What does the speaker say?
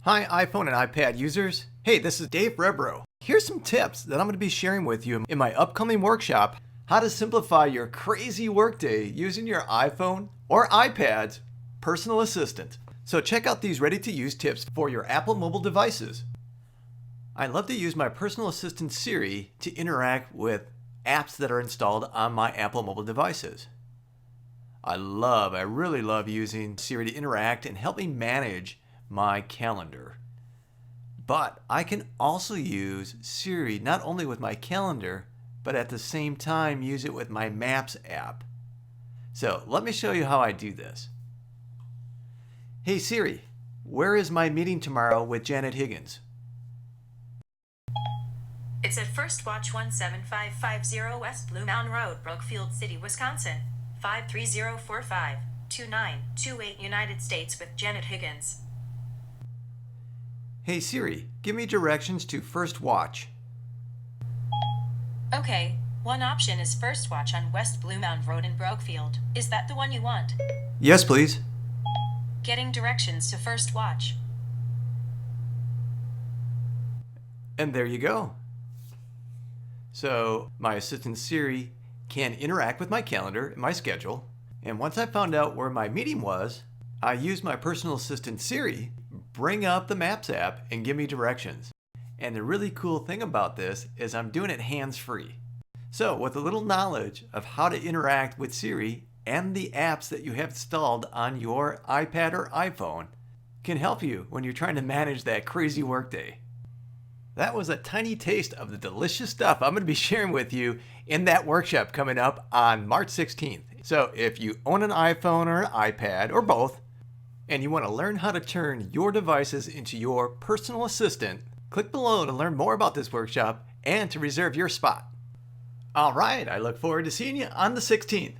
Hi iPhone and iPad users. Hey, this is Dave Rebro. Here's some tips that I'm going to be sharing with you in my upcoming workshop, how to simplify your crazy workday using your iPhone or iPad's personal assistant. So check out these ready-to-use tips for your Apple mobile devices. I love to use my personal assistant Siri to interact with apps that are installed on my Apple mobile devices. I really love using Siri to interact and help me manage my calendar. But I can also use Siri not only with my calendar, but at the same time use it with my Maps app. So let me show you how I do this. Hey Siri, where is my meeting tomorrow with Janet Higgins? It's at First Watch 17550 West Blue Mountain Road, Brookfield City, Wisconsin. 53045 2928 United States with Janet Higgins. Hey Siri, give me directions to First Watch. Okay, one option is First Watch on West Blue Mountain Road in Brookfield. Is that the one you want? Yes, please. Getting directions to First Watch. And there you go. So my assistant Siri can interact with my calendar and my schedule. And once I found out where my meeting was, I used my personal assistant Siri, bring up the Maps app and give me directions. And the really cool thing about this is I'm doing it hands-free. So with a little knowledge of how to interact with Siri and the apps that you have installed on your iPad or iPhone can help you when you're trying to manage that crazy workday. That was a tiny taste of the delicious stuff I'm going to be sharing with you in that workshop coming up on March 16th. So if you own an iPhone or an iPad or both, and you want to learn how to turn your devices into your personal assistant, click below to learn more about this workshop and to reserve your spot. All right, I look forward to seeing you on the 16th.